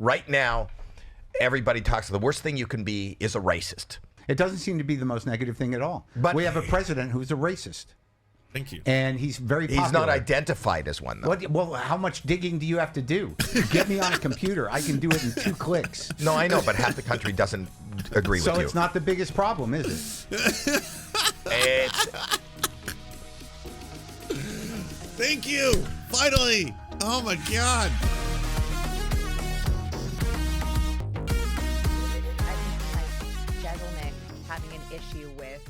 Right now, everybody talks. The worst thing you can be is a racist. It doesn't seem to be the most negative thing at all. But we have a president who's a racist. Thank you. And he's very popular. He's not identified as one, though. Well, how much digging do you have to do? Get me on a computer. I can do it in 2 clicks. No, I know, but half the country doesn't agree with you. So it's not the biggest problem, is it? Thank you. Finally. Oh, my God. Having an issue with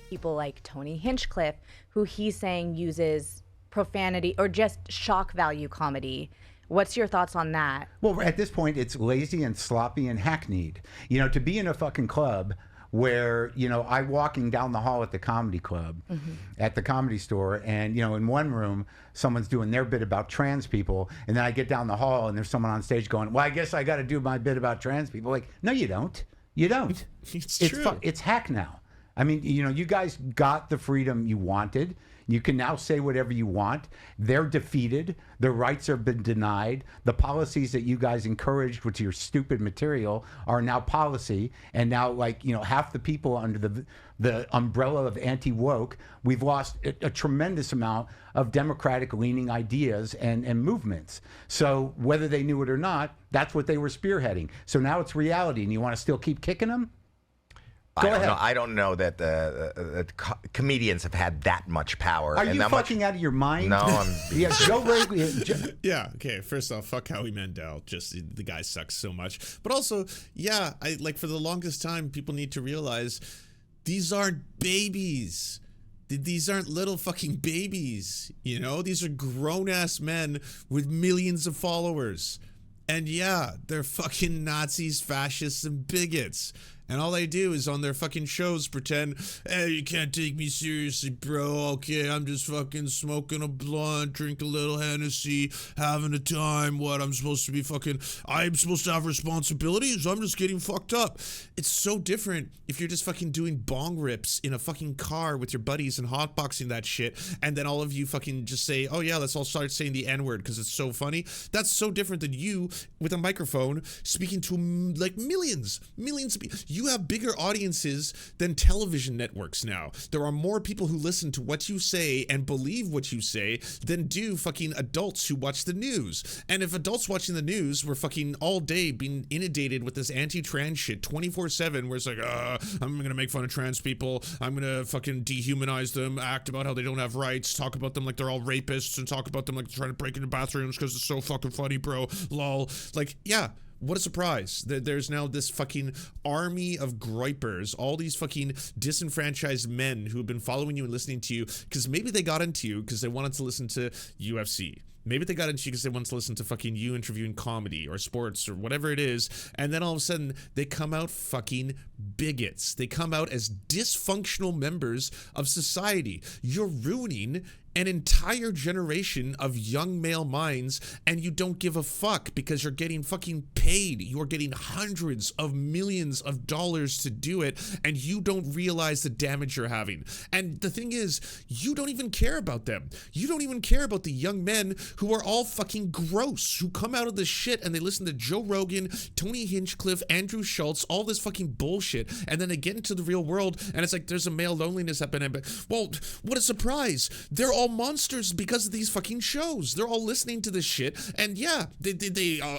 people like Tony Hinchcliffe, who he's saying uses profanity or just shock value comedy. What's your thoughts on that? Well, at this point, it's lazy and sloppy and hackneyed. You know, to be in a fucking club where, you know, I'm walking down the hall at the comedy club, at the Comedy Store, and, you know, in one room, someone's doing their bit about trans people, and then I get down the hall and there's someone on stage going, well, I guess I got to do my bit about trans people. Like, no, you don't. You don't. It's true. It's hack now. I mean, you know, you guys got the freedom you wanted. You can now say whatever you want. They're defeated. Their rights have been denied. The policies that you guys encouraged with your stupid material are now policy. And now, like, you know, half the people under the umbrella of anti-woke, we've lost a tremendous amount of democratic-leaning ideas and movements. So whether they knew it or not, that's what they were spearheading. So now it's reality, and you want to still keep kicking them? Go ahead. I don't know that the comedians have had that much power. Are you fucking out of your mind? No, I'm... Yeah, Joe Rogan. Yeah, okay, first off, fuck Howie Mandel. Just, the guy sucks so much. But also, yeah, for the longest time, people need to realize these aren't babies. These aren't little fucking babies, you know? These are grown-ass men with millions of followers. And yeah, they're fucking Nazis, fascists, and bigots. And all they do is on their fucking shows pretend, hey, you can't take me seriously, bro. Okay, I'm just fucking smoking a blunt, drink a little Hennessy, having a time. What, I'm supposed to have responsibilities? I'm just getting fucked up. It's so different if you're just fucking doing bong rips in a fucking car with your buddies and hotboxing that shit, and then all of you fucking just say, oh yeah, let's all start saying the N-word because it's so funny. That's so different than you with a microphone speaking to like millions of people. You have bigger audiences than television networks now. There are more people who listen to what you say and believe what you say than do fucking adults who watch the news. And if adults watching the news were fucking all day being inundated with this anti-trans shit 24/7, where it's like, I'm gonna make fun of trans people, I'm gonna fucking dehumanize them, act about how they don't have rights, talk about them like they're all rapists, and talk about them like they're trying to break into bathrooms because it's so fucking funny, bro, lol. Like, yeah. What a surprise. There's now this fucking army of gripers, all these fucking disenfranchised men who have been following you and listening to you because maybe they got into you because they wanted to listen to UFC. Maybe they got into you because they wanted to listen to fucking you interviewing comedy or sports or whatever it is. And then all of a sudden they come out fucking bigots. They come out as dysfunctional members of society. You're ruining an entire generation of young male minds, and you don't give a fuck because you're getting fucking paid. You're getting hundreds of millions of dollars to do it, and you don't realize the damage you're having. And the thing is, you don't even care about them. You don't even care about the young men who are all fucking gross, who come out of this shit and they listen to Joe Rogan, Tony Hinchcliffe, Andrew Schultz, all this fucking bullshit, and then they get into the real world, and it's like there's a male loneliness epidemic. Well, what a surprise. They're all monsters because of these fucking shows. They're all listening to this shit, and yeah,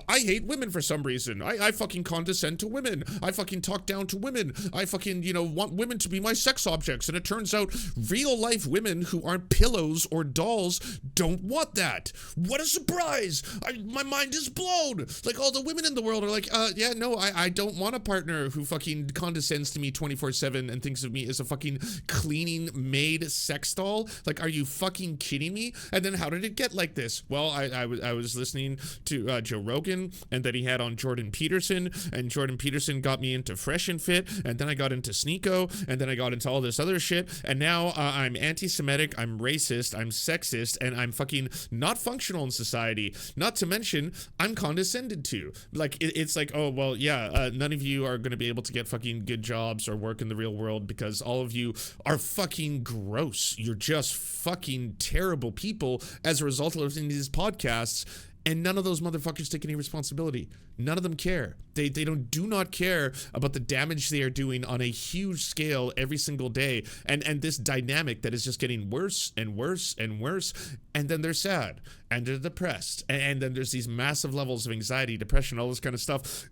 I hate women for some reason. I fucking condescend to women. I fucking talk down to women. I fucking, want women to be my sex objects, and it turns out real life women who aren't pillows or dolls don't want that. What a surprise. My mind is blown. Like, all the women in the world are like, yeah, no, I don't want a partner who fucking condescends to me 24/7 and thinks of me as a fucking cleaning maid sex doll. Like, are you fucking kidding me? And then how did it get like this? Well, I was listening to Joe Rogan, and then he had on Jordan Peterson, and Jordan Peterson got me into Fresh and Fit, and then I got into Sneeko, and then I got into all this other shit, and now I'm anti-Semitic, I'm racist, I'm sexist, and I'm fucking not functional in society. Not to mention, I'm condescended to. Like, it's like, oh, well, yeah, none of you are going to be able to get fucking good jobs or work in the real world because all of you are fucking gross. You're just fucking terrible people as a result of listening to these podcasts. And none of those motherfuckers take any responsibility. None of them care. They do not care about the damage they are doing on a huge scale every single day. And this dynamic that is just getting worse and worse and worse. And then they're sad and they're depressed. And then there's these massive levels of anxiety, depression, all this kind of stuff.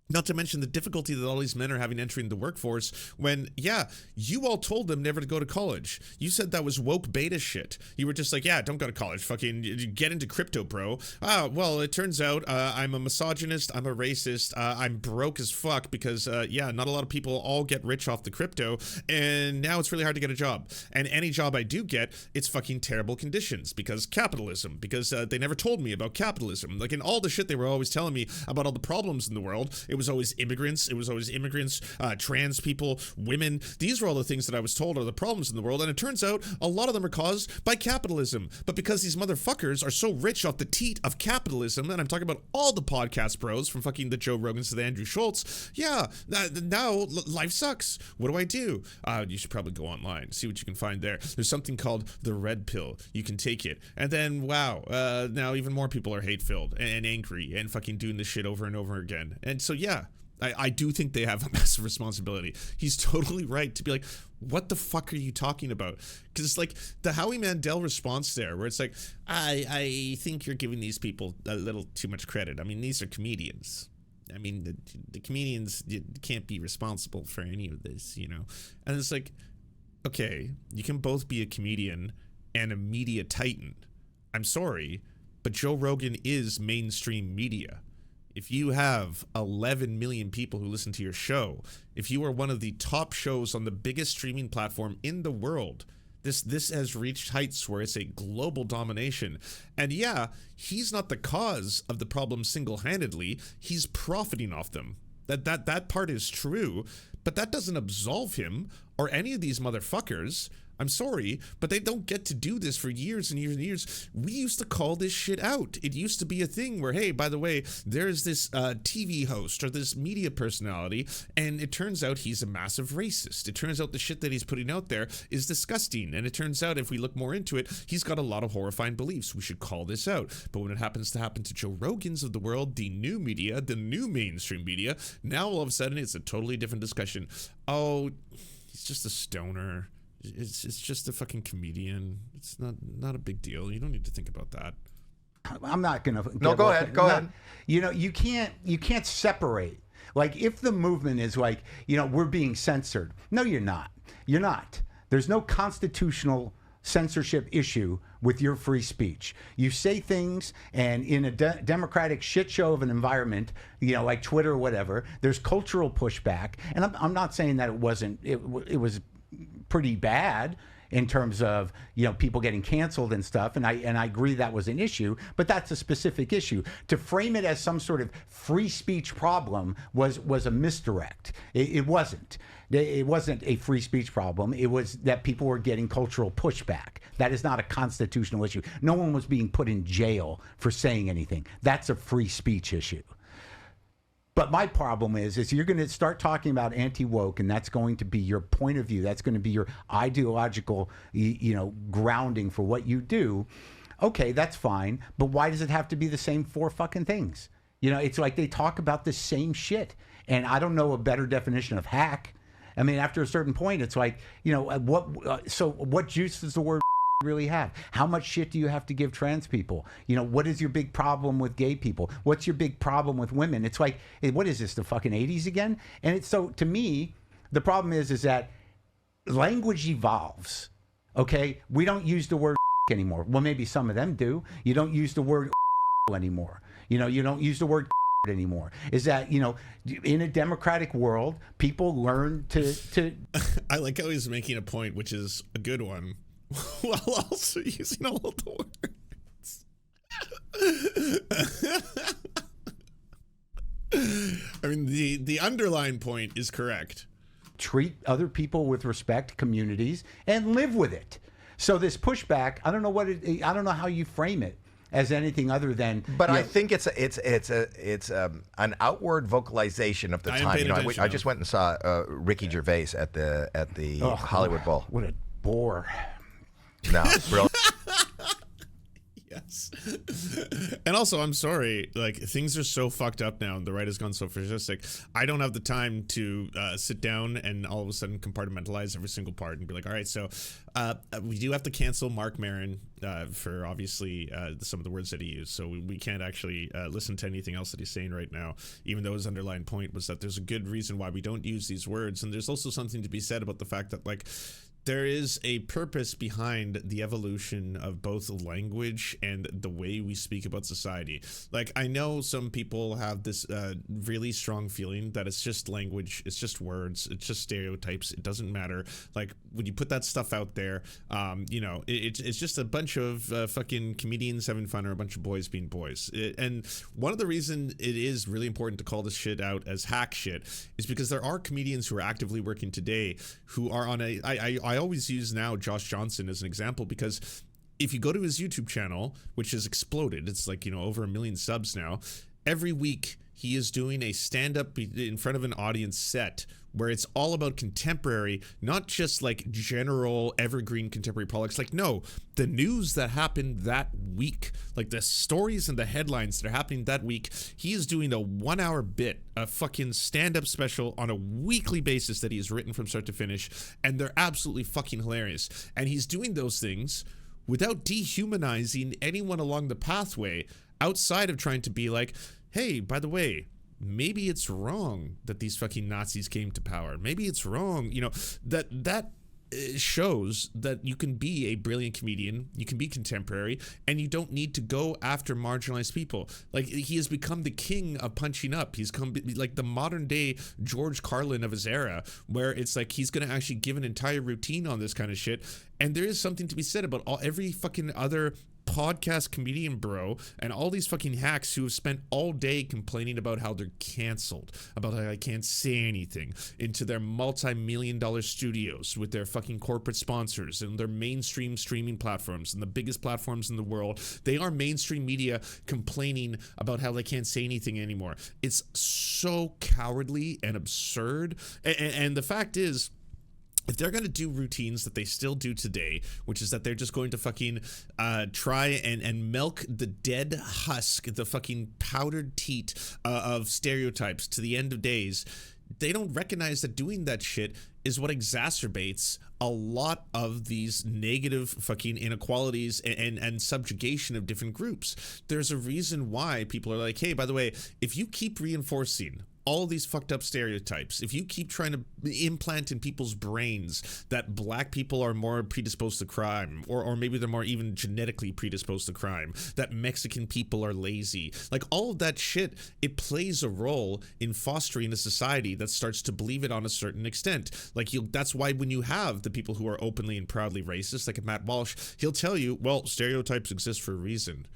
Not to mention the difficulty that all these men are having entering the workforce when, yeah, you all told them never to go to college. You said that was woke beta shit. You were just like, yeah, don't go to college. Fucking get into crypto, bro. Ah, well, it turns out I'm a misogynist. I'm a racist. I'm broke as fuck because, yeah, not a lot of people all get rich off the crypto. And now it's really hard to get a job. And any job I do get, it's fucking terrible conditions because capitalism. Because they never told me about capitalism. Like in all the shit they were always telling me about all the problems in the world, it was always immigrants. It was always immigrants, trans people, women. These were all the things that I was told are the problems in the world. And it turns out a lot of them are caused by capitalism. But because these motherfuckers are so rich off the teat of capitalism, and I'm talking about all the podcast bros from fucking the Joe Rogans to the Andrew Schultz, yeah, now life sucks. What do I do? You should probably go online, see what you can find there. There's something called the red pill. You can take it. And then, wow, now even more people are hate-filled and angry and fucking doing this shit over and over again. And so, yeah, I do think they have a massive responsibility. He's totally right to be like, what the fuck are you talking about? Because it's like the Howie Mandel response there, where it's like, I think you're giving these people a little too much credit. I mean, these are comedians. I mean, the comedians can't be responsible for any of this, you know? And it's like, okay, you can both be a comedian and a media titan. I'm sorry, but Joe Rogan is mainstream media. If you have 11 million people who listen to your show, if you are one of the top shows on the biggest streaming platform in the world, this has reached heights where it's a global domination. And yeah, he's not the cause of the problem single-handedly. He's profiting off them. That part is true, but that doesn't absolve him or any of these motherfuckers. I'm sorry, but they don't get to do this for years and years and years. We used to call this shit out. It used to be a thing where, hey, by the way, there's this TV host or this media personality, and it turns out he's a massive racist. It turns out the shit that he's putting out there is disgusting, and it turns out if we look more into it, he's got a lot of horrifying beliefs. We should call this out. But when it happens to happen to Joe Rogans of the world, the new media, the new mainstream media, now all of a sudden it's a totally different discussion. Oh, he's just a stoner. It's just a fucking comedian. It's not a big deal. You don't need to think about that. I'm not gonna. No, go ahead. Go ahead. You know, you can't separate. Like if the movement is like, you know, we're being censored. No, you're not. You're not. There's no constitutional censorship issue with your free speech. You say things, and in a democratic shit show of an environment, you know, like Twitter or whatever, there's cultural pushback. And I'm not saying that it wasn't. It was pretty bad in terms of, you know, people getting canceled and stuff, and I agree that was an issue, but that's a specific issue. To frame it as some sort of free speech problem was a misdirect. It wasn't. It wasn't a free speech problem. It was that people were getting cultural pushback. That is not a constitutional issue. No one was being put in jail for saying anything. That's a free speech issue. But my problem is you're going to start talking about anti-woke, and that's going to be your point of view. That's going to be your ideological, you know, grounding for what you do. Okay, that's fine. But why does it have to be the same four fucking things? You know, it's like they talk about the same shit. And I don't know a better definition of hack. I mean, after a certain point, it's like, you know, what juice does the word really have? How much shit do you have to give trans people? You know, what is your big problem with gay people? What's your big problem with women? It's like, what is this, the fucking 80s again? And it's so, to me, the problem is that language evolves. Okay, we don't use the word anymore. Well, maybe some of them do. You don't use the word anymore. You know, you don't use the word anymore. Is that, you know, in a democratic world, people learn to I like how he's making a point, which is a good one, while also using all of the words. I mean, the underlying point is correct. treat other people with respect, communities, and live with it. So this pushback, I don't know how you frame it as anything other than. But I think it's an outward vocalization of the time. You know, I just went and saw Ricky Gervais at the Hollywood Bowl. What a bore. No, brilliant. Yeah. Yes. And also, I'm sorry, like, things are so fucked up now and the right has gone so fascistic. I don't have the time to sit down and all of a sudden compartmentalize every single part and be like, all right, so we do have to cancel Marc Maron for obviously some of the words that he used. So we can't actually listen to anything else that he's saying right now, even though his underlying point was that there's a good reason why we don't use these words. And there's also something to be said about the fact that, like, there is a purpose behind the evolution of both language and the way we speak about society. Like, I know some people have this really strong feeling that it's just language, it's just words, it's just stereotypes, it doesn't matter. Like, when you put that stuff out there, you know, it's just a bunch of fucking comedians having fun or a bunch of boys being boys. And one of the reasons it is really important to call this shit out as hack shit is because there are comedians who are actively working today who are on a, I always use now Josh Johnson as an example, because if you go to his YouTube channel, which has exploded, it's like, you know, over 1 million subs now, every week he is doing a stand-up in front of an audience set where it's all about contemporary, not just like general evergreen contemporary politics. Like, no, the news that happened that week, like the stories and the headlines that are happening that week. He is doing a 1 hour bit, a fucking stand-up special on a weekly basis that he has written from start to finish, and they're absolutely fucking hilarious. And he's doing those things without dehumanizing anyone along the pathway, outside of trying to be like, hey, by the way, maybe it's wrong that these fucking Nazis came to power. Maybe it's wrong, you know, that shows that you can be a brilliant comedian, you can be contemporary, and you don't need to go after marginalized people. Like, he has become the king of punching up. He's come like the modern day George Carlin of his era, where it's like he's going to actually give an entire routine on this kind of shit. And there is something to be said about every fucking other podcast comedian bro and all these fucking hacks who have spent all day complaining about how they're canceled, about how I can't say anything, into their multi-million-dollar studios with their fucking corporate sponsors and their mainstream streaming platforms and the biggest platforms in the world. They are mainstream media complaining about how they can't say anything anymore. It's so cowardly and absurd. And the fact is, if they're going to do routines that they still do today, which is that they're just going to fucking try and milk the dead husk, the fucking powdered teat of stereotypes to the end of days, they don't recognize that doing that shit is what exacerbates a lot of these negative fucking inequalities and subjugation of different groups. There's a reason why people are like, hey, by the way, if you keep reinforcing all these fucked up stereotypes, if you keep trying to implant in people's brains that black people are more predisposed to crime, or maybe they're more even genetically predisposed to crime, that Mexican people are lazy, like all of that shit, it plays a role in fostering a society that starts to believe it on a certain extent. Like, that's why when you have the people who are openly and proudly racist, like Matt Walsh, he'll tell you, well, stereotypes exist for a reason.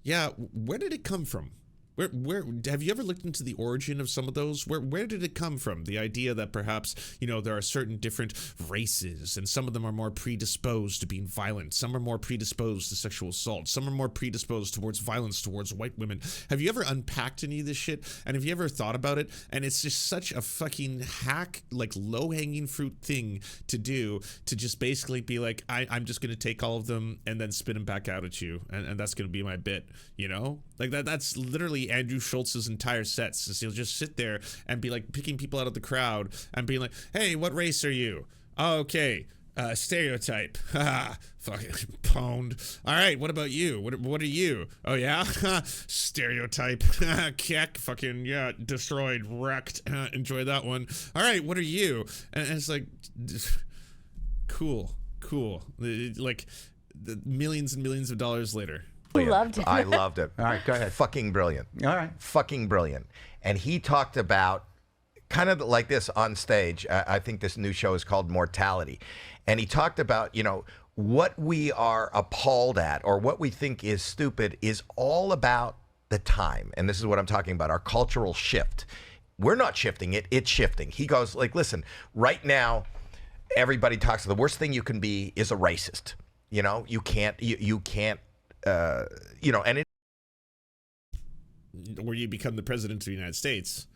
Yeah, where did it come from? Where have you ever looked into the origin of some of those? Where did it come from? The idea that perhaps, you know, there are certain different races and some of them are more predisposed to being violent. Some are more predisposed to sexual assault. Some are more predisposed towards violence towards white women. Have you ever unpacked any of this shit? And have you ever thought about it? And it's just such a fucking hack, like low-hanging fruit thing to do, to just basically be like, I'm just going to take all of them and then spit them back out at you. And that's going to be my bit, you know? Like that's literally Andrew Schultz's entire sets. Is he'll just sit there and be like picking people out of the crowd and being like, hey, what race are you? Oh, okay. Stereotype. Fucking pwned. All right, what about you? What are you? Oh yeah? Stereotype. Keck. Fucking, yeah, destroyed, wrecked. Enjoy that one. All right, what are you? And it's like, cool. Like, millions and millions of dollars later. Loved it. I loved it. All right, go ahead. Fucking brilliant. All right. Fucking brilliant. And he talked about kind of like this on stage. I think this new show is called Mortality. And he talked about, you know, what we are appalled at or what we think is stupid is all about the time. And this is what I'm talking about, our cultural shift. We're not shifting it, it's shifting. He goes like, listen, right now, everybody talks, the worst thing you can be is a racist. You know, you can't, you know, and it, where you become the president of the United States.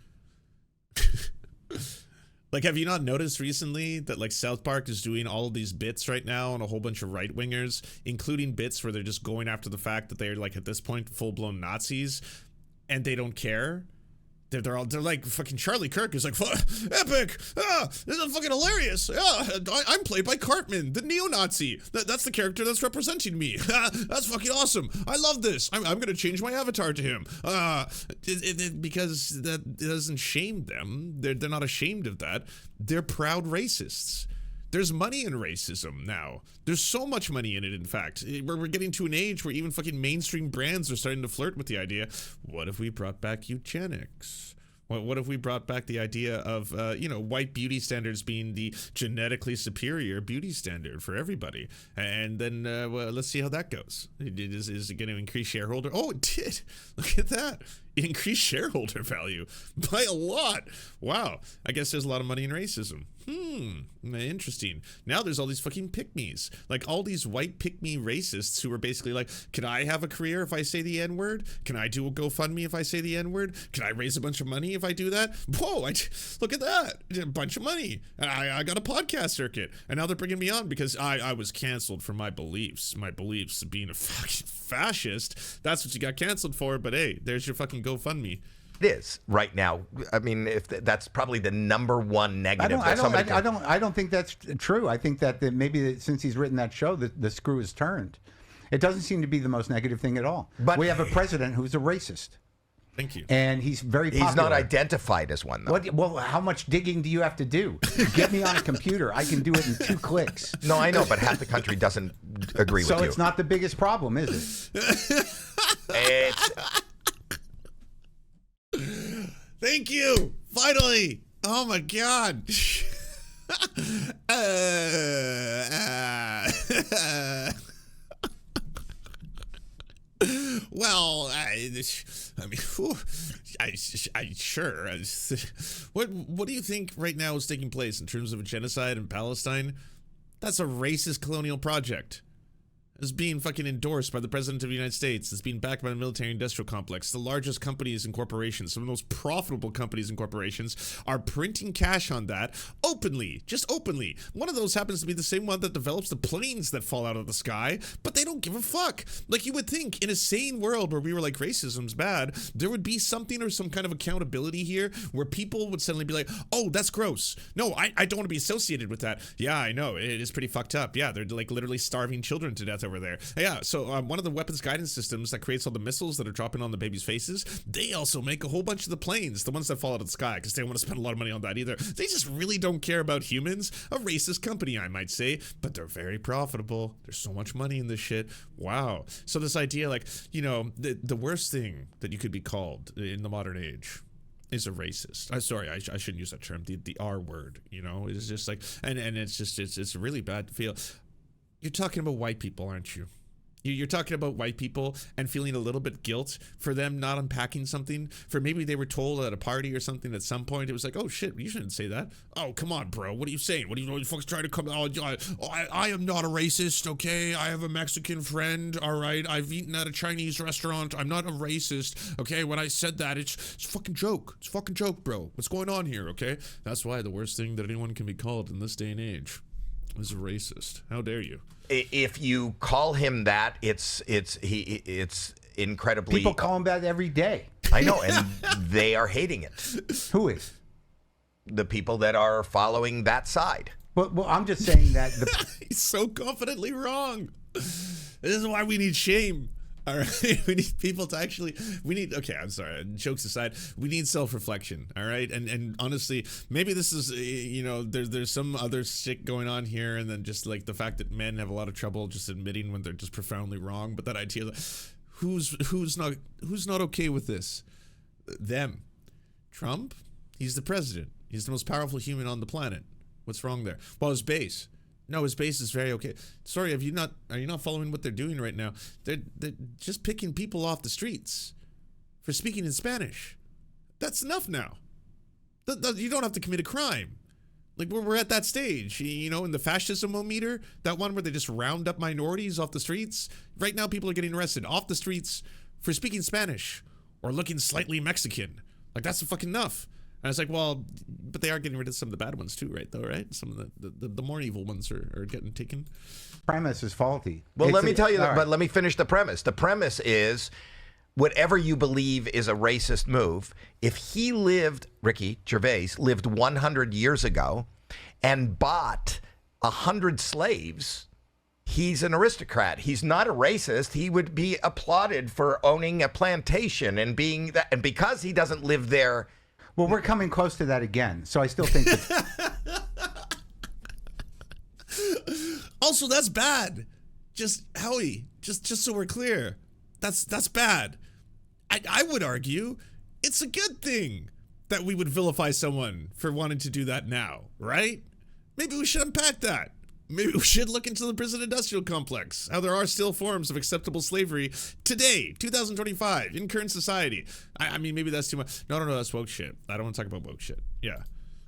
Like, have you not noticed recently that like South Park is doing all of these bits right now on a whole bunch of right wingers, including bits where they're just going after the fact that they're like at this point full blown Nazis, and they don't care. They're like fucking Charlie Kirk is like epic. This is fucking hilarious. I'm played by Cartman, the neo-Nazi. That's the character that's representing me. That's fucking awesome. I love this. I'm gonna change my avatar to him. Because that doesn't shame them. They're not ashamed of that. They're proud racists. There's money in racism now. There's so much money in it, in fact. We're getting to an age where even fucking mainstream brands are starting to flirt with the idea, what if we brought back eugenics? What if we brought back the idea of, white beauty standards being the genetically superior beauty standard for everybody? And then let's see how that goes. Is it going to increase shareholder? Oh, it did. Look at that. It increased shareholder value by a lot. Wow. I guess there's a lot of money in racism. Interesting. Now there's all these fucking pick-me's. Like all these white pick-me racists who are basically like, can I have a career if I say the N-word? Can I do a GoFundMe if I say the N-word? Can I raise a bunch of money if I do that? Whoa, look at that. A bunch of money. And I got a podcast circuit. And now they're bringing me on because I was canceled for my beliefs. My beliefs of being a fucking fascist. That's what you got canceled for. But hey, there's your fucking GoFundMe. It is right now. I mean, if that's probably the number one negative. I don't think that's true. I think that maybe since he's written that show, the screw is turned. It doesn't seem to be the most negative thing at all. But we have a president who's a racist. Thank you. And he's very popular. He's not identified as one, though. Well, how much digging do you have to do? Get me on a computer. I can do it in 2 clicks. No, I know, but half the country doesn't agree with you. So it's not the biggest problem, is it? It's... Thank you. Finally. Oh my God. Well, I mean, sure. What do you think right now is taking place in terms of a genocide in Palestine? That's a racist colonial project. Is being fucking endorsed by the President of the United States. It's being backed by the military-industrial complex. The largest companies and corporations, some of the most profitable companies and corporations, are printing cash on that openly, just openly. One of those happens to be the same one that develops the planes that fall out of the sky, but they don't give a fuck. Like, you would think in a sane world where we were like, racism's bad, there would be something or some kind of accountability here where people would suddenly be like, oh, that's gross. No, I don't want to be associated with that. Yeah, I know. It is pretty fucked up. Yeah, they're like literally starving children to death over there. Yeah, so one of the weapons guidance systems that creates all the missiles that are dropping on the babies' faces, they also make a whole bunch of the planes, the ones that fall out of the sky, because they don't want to spend a lot of money on that either. They just really don't care about humans. A racist company, I might say, but they're very profitable. There's so much money in this shit. Wow. So this idea, like, you know, the worst thing that you could be called in the modern age is a racist. Sorry, I shouldn't use that term. The R word, you know, it's just like, and it's just, it's really bad to feel. You're talking about white people, aren't you? You're talking about white people and feeling a little bit guilt for them not unpacking something, for maybe they were told at a party or something at some point. It was like, oh shit, you shouldn't say that. Oh, come on, bro. What are you saying? What are you folks trying to come? I am not a racist, okay? I have a Mexican friend, all right? I've eaten at a Chinese restaurant. I'm not a racist, okay? When I said that, it's a fucking joke. It's a fucking joke, bro. What's going on here, okay? That's why the worst thing that anyone can be called in this day and age is a racist. How dare you? If you call him that, it's incredibly. People call him that every day. I know, and they are hating it. Who is? The people that are following that side. Well, I'm just saying that he's so confidently wrong. This is why we need shame. All right, we need people to actually, okay, I'm sorry, jokes aside, we need self-reflection, all right? And honestly, maybe this is, you know, there's some other shit going on here, and then just like the fact that men have a lot of trouble just admitting when they're just profoundly wrong, but that idea that who's not okay with this? Them. Trump? He's the president. He's the most powerful human on the planet. What's wrong there? Well, his base. No, his base is very okay. Sorry, are you not following what they're doing right now? They're just picking people off the streets for speaking in Spanish. That's enough now. You don't have to commit a crime. Like, we're at that stage, you know, in the fascism-o-meter, that one where they just round up minorities off the streets. Right now, people are getting arrested off the streets for speaking Spanish or looking slightly Mexican. Like, that's fucking enough. And it's like, well, but they are getting rid of some of the bad ones too, right? Though, right? Some of the more evil ones are getting taken. Premise is faulty. Well, let me tell you, all right. but let me finish the premise. The premise is whatever you believe is a racist move, if he lived, Ricky Gervais, lived 100 years ago and bought 100 slaves, he's an aristocrat. He's not a racist. He would be applauded for owning a plantation and being that. And because he doesn't live there. Well, we're coming close to that again. So I still think that. Also, that's bad. Just Howie, just so we're clear, that's bad. I would argue it's a good thing that we would vilify someone for wanting to do that now, right? Maybe we should unpack that. Maybe we should look into the prison industrial complex, how there are still forms of acceptable slavery today, 2025, in current society. I mean, maybe that's too much. No, that's woke shit. I don't want to talk about woke shit. Yeah.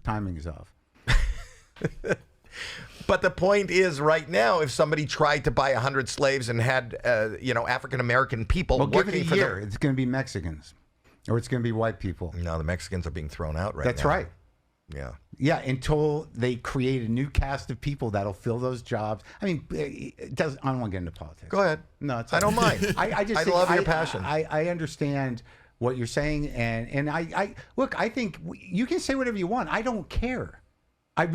Timing is off. But the point is, right now, if somebody tried to buy 100 slaves and had, African-American people Well, give working it a for year. them. It's going to be Mexicans. Or it's going to be white people. No, the Mexicans are being thrown out right now. That's right. Yeah. Yeah, until they create a new cast of people that'll fill those jobs. I mean, it does. I don't want to get into politics. Go ahead. No, it's I don't mind. I just think, love your passion. I understand what you're saying, and I look. I think you can say whatever you want. I don't care. I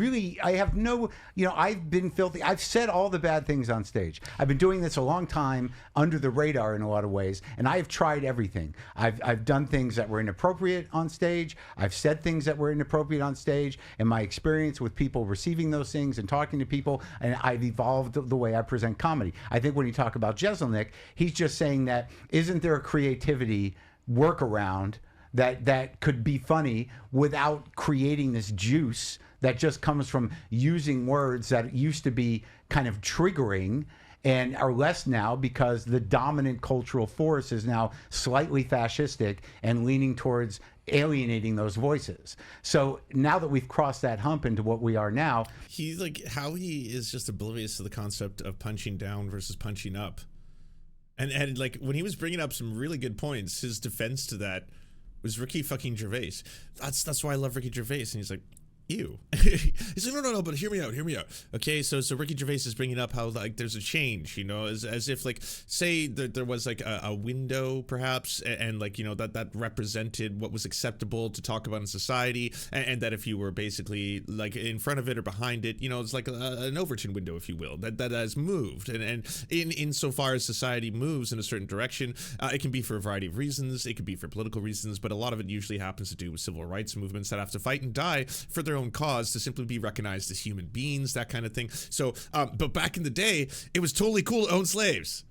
have no, I've been filthy. I've said all the bad things on stage. I've been doing this a long time under the radar in a lot of ways, and I've tried everything. I've done things that were inappropriate on stage. I've said things that were inappropriate on stage, and my experience with people receiving those things and talking to people, and I've evolved the way I present comedy. I think when you talk about Jeselnik, he's just saying that, isn't there a creativity workaround that could be funny without creating this juice that just comes from using words that used to be kind of triggering and are less now because the dominant cultural force is now slightly fascistic and leaning towards alienating those voices. So now that we've crossed that hump into what we are now, he's like, how he is just oblivious to the concept of punching down versus punching up. And like when he was bringing up some really good points, his defense to that was Ricky fucking Gervais. That's why I love Ricky Gervais. And he's like, ew. He's like, no, but hear me out. Okay, so Ricky Gervais is bringing up how like there's a change, as if like say that there was like a window perhaps, and like that represented what was acceptable to talk about in society, and that if you were basically like in front of it or behind it, it's like an Overton window, if you will, that has moved, and insofar as society moves in a certain direction, it can be for a variety of reasons. It could be for political reasons, but a lot of it usually happens to do with civil rights movements that have to fight and die for their own cause to simply be recognized as human beings, that kind of thing. So, but back in the day, it was totally cool to own slaves.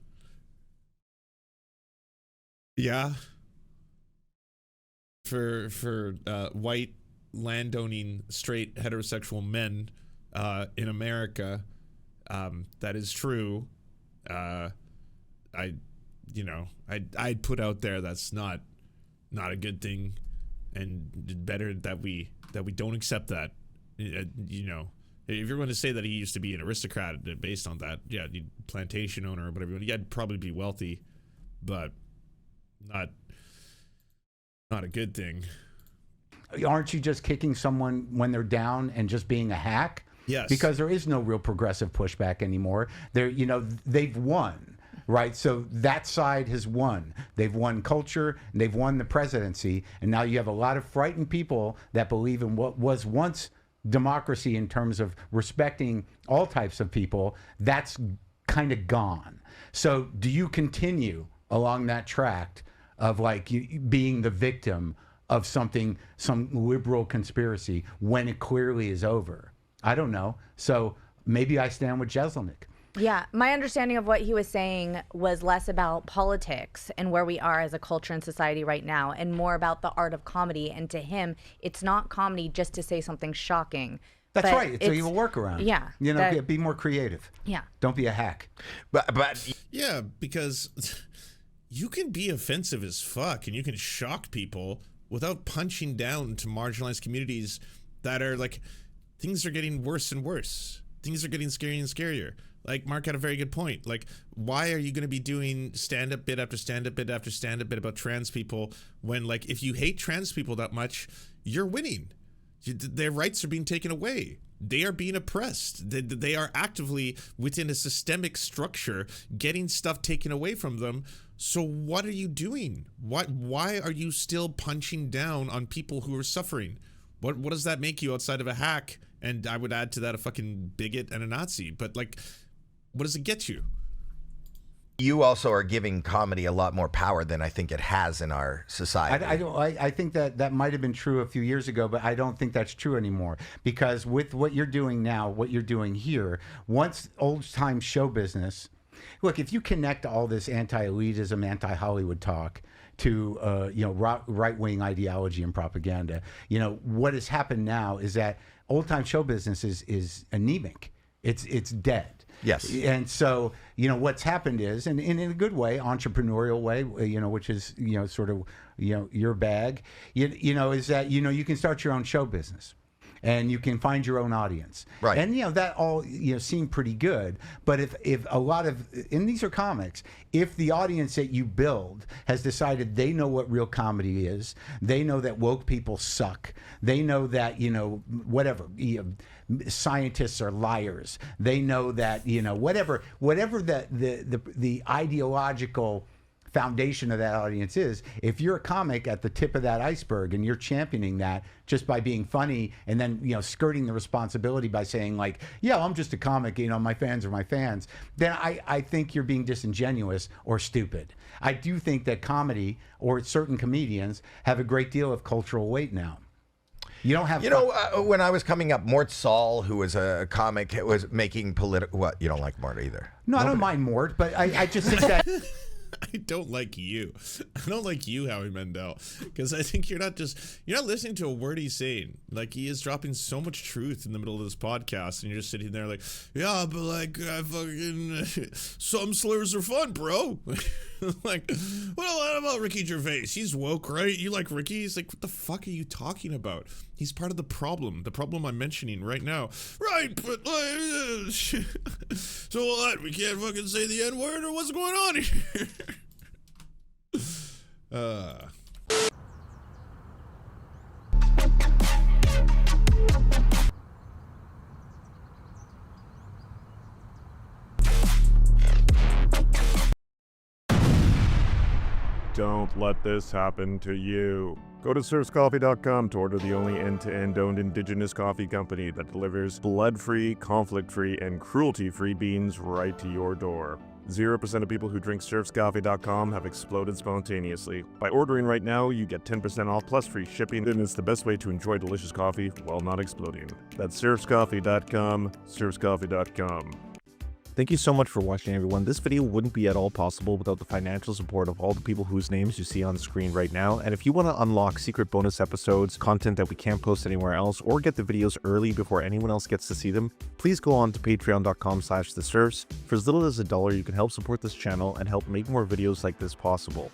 Yeah. For white landowning straight heterosexual men in America, that is true. I'd put out there that's not a good thing, and better that we don't accept that. If you're going to say that he used to be an aristocrat based on that, yeah, plantation owner or whatever, yeah, I'd probably be wealthy, but not a good thing. Aren't you just kicking someone when they're down and just being a hack? Yes. Because there is no real progressive pushback anymore. They've won. Right, so that side has won. They've won culture, and they've won the presidency, and now you have a lot of frightened people that believe in what was once democracy in terms of respecting all types of people. That's kind of gone. So do you continue along that track of like being the victim of some liberal conspiracy when it clearly is over? I don't know. So maybe I stand with Jeselnik. Yeah, my understanding of what he was saying was less about politics and where we are as a culture and society right now, and more about the art of comedy. And to him, it's not comedy just to say something shocking. That's right. It's a workaround. Yeah. Be more creative. Yeah. Don't be a hack. But yeah, because you can be offensive as fuck and you can shock people without punching down to marginalized communities that are like, things are getting worse and worse. Things are getting scarier and scarier. Like, Mark had a very good point. Like, why are you going to be doing stand-up bit after stand-up bit after stand-up bit about trans people when, like, if you hate trans people that much, you're winning. Their rights are being taken away. They are being oppressed. They are actively within a systemic structure getting stuff taken away from them. So what are you doing? Why are you still punching down on people who are suffering? What does that make you outside of a hack? And I would add to that a fucking bigot and a Nazi. But like, what does it get you? You also are giving comedy a lot more power than I think it has in our society. I think that might have been true a few years ago, but I don't think that's true anymore. Because with what you're doing now, what you're doing here, once old-time show business, look, if you connect all this anti-elitism, anti-Hollywood talk to right-wing ideology and propaganda, what has happened now is that old-time show business is anemic. It's dead. Yes. And so, what's happened is, and in a good way, entrepreneurial way, which is, sort of, your bag, is that, you can start your own show business and you can find your own audience. Right. And, that all, seem pretty good. But if a lot of, and these are comics, if the audience that you build has decided they know what real comedy is, they know that woke people suck, they know that, whatever, scientists are liars, they know that, whatever the ideological foundation of that audience is, if you're a comic at the tip of that iceberg and you're championing that just by being funny and then skirting the responsibility by saying like, yeah, I'm just a comic, my fans are my fans, then I think you're being disingenuous or stupid. I do think that comedy or certain comedians have a great deal of cultural weight now. You don't have when I was coming up, Mort Saul, who was a comic, was making political. What, you don't like Mort either? No, I don't mind Mort, but I just think that I don't like you. I don't like you, Howie Mandel, because I think you're not listening to a word he's saying. Like, he is dropping so much truth in the middle of this podcast, and you're just sitting there like, yeah, but like, I fucking some slurs are fun, bro. Like, what about Ricky Gervais? He's woke, right? You like Ricky? He's like, what the fuck are you talking about? He's part of the problem I'm mentioning right now. Right, but so what? We can't fucking say the N-word, or what's going on here? Don't let this happen to you. Go to serfscoffee.com to order the only end-to-end owned indigenous coffee company that delivers blood-free, conflict-free, and cruelty-free beans right to your door. 0% of people who drink serfscoffee.com have exploded spontaneously. By ordering right now, you get 10% off plus free shipping, and it's the best way to enjoy delicious coffee while not exploding. That's serfscoffee.com, serfscoffee.com. Thank you so much for watching, everyone. This video wouldn't be at all possible without the financial support of all the people whose names you see on the screen right now. And if you want to unlock secret bonus episodes, content that we can't post anywhere else, or get the videos early before anyone else gets to see them, please go on to patreon.com/theserfs. For as little as $1, you can help support this channel and help make more videos like this possible.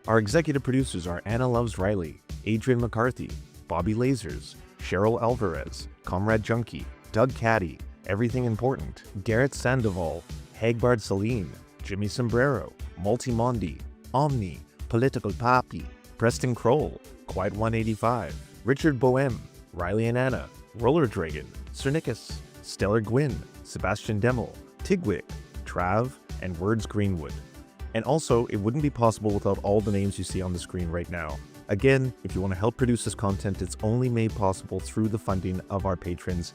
Our executive producers are Anna Loves Riley, Adrian McCarthy, Bobby Lasers, Cheryl Alvarez, Comrade Junkie, Doug Caddy, Everything Important, Garrett Sandoval, Hagbard Celine, Jimmy Sombrero, Multimondi, Omni, Political Papi, Preston Kroll, Quiet 185, Richard Boehm, Riley and Anna, Roller Dragon, Cernicus, Stellar Gwyn, Sebastian Demel, Tigwig, Trav, and Words Greenwood. And also, it wouldn't be possible without all the names you see on the screen right now. Again, if you want to help produce this content, it's only made possible through the funding of our patrons.